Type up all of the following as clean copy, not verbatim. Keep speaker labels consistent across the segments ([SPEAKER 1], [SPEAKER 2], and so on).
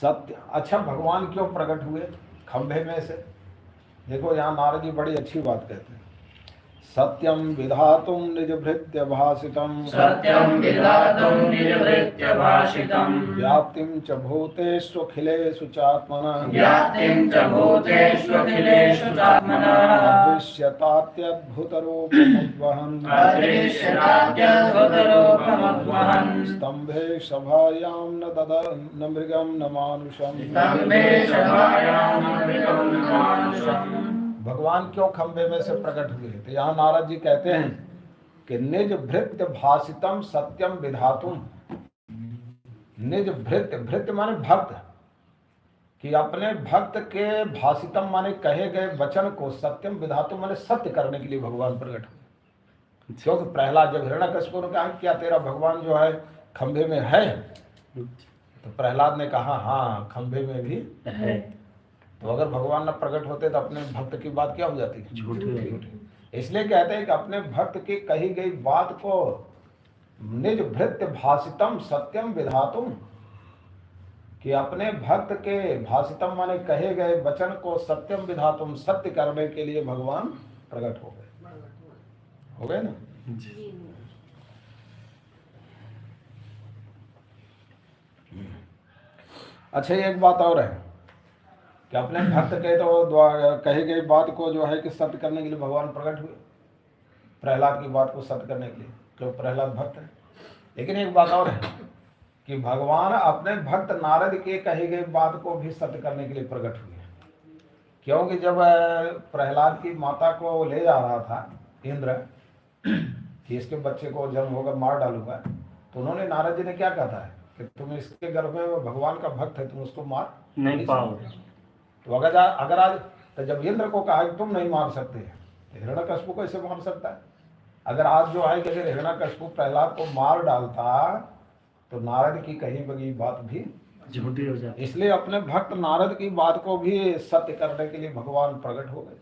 [SPEAKER 1] सत्य। अच्छा, भगवान क्यों प्रकट हुए खंभे में से? देखो यहाँ नारद जी बड़ी अच्छी बात कहते हैं। सत्यम विधातुम निजभृत्य भाषितम,
[SPEAKER 2] सत्यं विधातुं निजभृत्यभाषितम्
[SPEAKER 1] व्याप्तिं च भूतेष्वखिलेषु चात्मना,
[SPEAKER 2] व्याप्तिं च भूतेष्वखिलेषु चात्मना
[SPEAKER 1] अदृश्यतात्यद्भुतरूपमुद्वहन्,
[SPEAKER 2] अदृश्यतात्यद्भुतरूपमुद्वहन्
[SPEAKER 1] स्तम्भे सभायां न मृगं न मानुषम्।
[SPEAKER 2] स्तम्भे सभायां न मृगं न मानुषम्।
[SPEAKER 1] भगवान क्यों खंभे में से प्रकट हुए? तो यहाँ नारद जी कहते हैं कि निज भृत्य भाषितम सत्यम विधातुम। निज भृत्य, भृत्य माने भक्त, कि अपने भक्त के भाषितम माने कहे गए वचन को सत्यम विधातुम माने सत्य करने के लिए भगवान प्रकट हुए। क्योंकि प्रहलाद जब हिरण्यकशिपु ने कहा क्या तेरा भगवान जो है खंभे में है, तो प्रहलाद ने कहा हाँ खंभे में भी
[SPEAKER 2] है।
[SPEAKER 1] तो अगर भगवान न प्रकट होते तो अपने भक्त की बात क्या हो जाती? झूठी। इसलिए कहते हैं कि अपने भक्त की कही गई बात को निज भृत्य भाषितम सत्यम विधातुम, कि अपने भक्त के भाषितम माने कहे गए वचन को सत्यम विधातुम सत्य करने के लिए भगवान प्रकट हो गए। हो गए ना? अच्छा, एक बात और है कि अपने भक्त के तो कही गई बात को जो है कि सत्य करने के लिए भगवान प्रकट हुए, प्रहलाद की बात को सत्य करने के लिए, क्योंकि प्रहलाद भक्त है। लेकिन एक बात और है कि भगवान अपने भक्त नारद के कही गई बात को भी सत्य करने के लिए प्रकट हुए। क्योंकि जब प्रहलाद की माता को ले जा रहा था इंद्र कि इसके बच्चे को जन्म होगा मार डालूंगा, तो उन्होंने नारद जी ने क्या कहा था कि तुम इसके गर्भ में भगवान का भक्त है, तुम उसको मार
[SPEAKER 2] नहीं पाओगे।
[SPEAKER 1] तो अगर आज तो जब इंद्र को कहा कि तुम नहीं मार सकते, तो हिरण्यकशिपु को कैसे मार सकता है? अगर आज जो है कि अगर हिरण्यकशिपु प्रहलाद को मार डालता तो नारद की कही गई बात भी
[SPEAKER 2] झूठी हो जाती।
[SPEAKER 1] इसलिए अपने भक्त नारद की बात को भी सत्य करने के लिए भगवान प्रकट हो गए।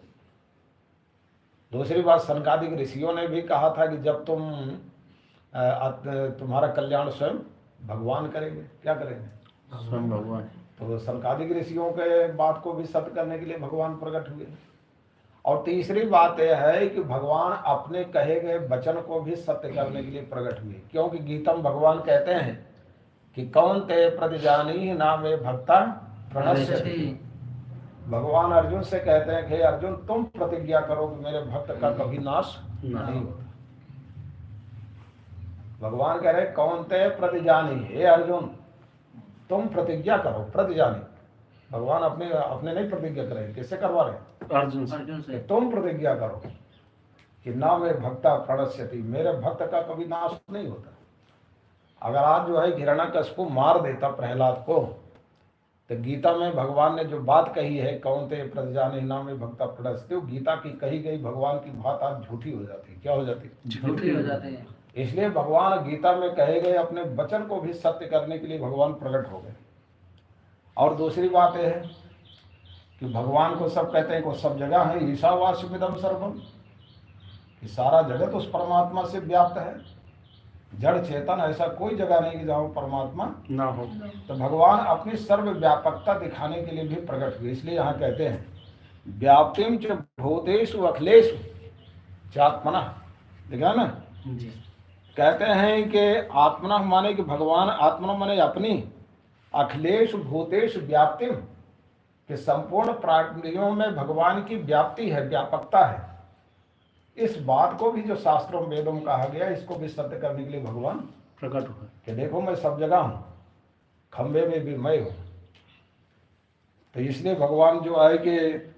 [SPEAKER 1] दूसरी बात, सनकादिक ऋषियों ने भी कहा था कि जब तुम्हारा कल्याण स्वयं भगवान करेंगे। क्या करेंगे?
[SPEAKER 2] स्वयं भगवान।
[SPEAKER 1] तो सनकादिक ऋषियों के बात को भी सत्य करने के लिए भगवान प्रकट हुए। और तीसरी बात यह है कि भगवान अपने कहे गए वचन को भी सत्य करने के लिए प्रकट हुए। क्योंकि गीता में भगवान कहते हैं कि कौन ते प्रतिजानी ना मे भक्ता प्रणश्यति। भगवान अर्जुन से कहते हैं कि अर्जुन तुम प्रतिज्ञा करो कि मेरे भक्त का कभी नाश नहीं होता। भगवान कह रहे कौन ते प्रतिजानी, हे अर्जुन तुम प्रतिज्ञा करो। प्रतिजानी भगवान अपने नहीं प्रतिज्ञा कर रहे, किससे करवा रहे?
[SPEAKER 2] अर्जुन से।
[SPEAKER 1] तुम प्रतिज्ञा करो कि ना मेरे भक्ता प्रणश्यति, मेरे भक्त का कभी नाश नहीं होता। अगर आज जो है हिरण्यकशिपु मार देता प्रहलाद को, तो गीता में भगवान ने जो बात कही है कौन ते प्रतिजानी ना मेरे भक्ता प्रणश्यति, गीता की कही गई भगवान की बात आज झूठी हो जाती है। क्या हो जाती है?
[SPEAKER 2] झूठी हो जाती है।
[SPEAKER 1] इसलिए भगवान गीता में कहे गए अपने वचन को भी सत्य करने के लिए भगवान प्रकट हो गए। और दूसरी बात यह है कि भगवान को सब कहते हैं, को सब जगह है, ईशावास्यमिदं सर्वम, कि सारा जगत उस परमात्मा से व्याप्त है। जड़ चेतन ऐसा कोई जगह नहीं कि जहाँ परमात्मा
[SPEAKER 2] ना हो।
[SPEAKER 1] तो भगवान अपनी सर्व व्यापकता दिखाने के लिए भी प्रकट हुए। इसलिए यहाँ कहते हैं व्याप्तिम च भूतेषु अखिलेषु चात्मना। देखा ना?
[SPEAKER 2] जी।
[SPEAKER 1] कहते हैं कि आत्मना माने कि भगवान, आत्मना माने अपनी, अखिलेश भूतेश व्याप्तिम, कि संपूर्ण प्राणियों में भगवान की व्याप्ति है, व्यापकता है। इस बात को भी जो शास्त्रों वेदों में कहा गया, इसको भी सत्य करने के लिए भगवान
[SPEAKER 2] प्रकट हुआ
[SPEAKER 1] कि देखो मैं सब जगह हूँ, खंबे में भी मैं हूँ। तो इसलिए भगवान जो है कि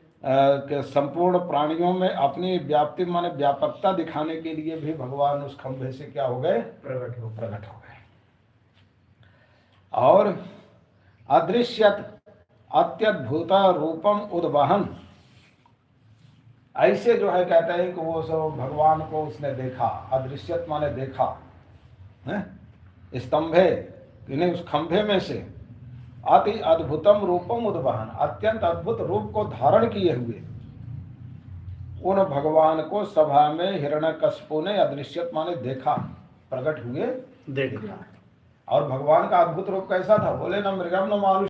[SPEAKER 1] संपूर्ण प्राणियों में अपनी व्याप्ति माने व्यापकता दिखाने के लिए भी भगवान उस खंभे से क्या हो गए? प्रकट हो गए। और अदृश्यत अत्यद्भुत रूपम उद्वहन, ऐसे जो है कहते हैं कि वो सब भगवान को उसने देखा। अदृश्यत माने देखा, स्तंभे इन्हें उस खंभे में से अति अद्भुतम रूपम उद्वहन, अत्यंत अद्भुत रूप को धारण किए हुए उन भगवान को सभा में हिरण्यकशिपु ने अदृश्यत माने देखा, प्रकट हुए देखा। और भगवान का अद्भुत रूप कैसा था? बोले न मृगम न मानुष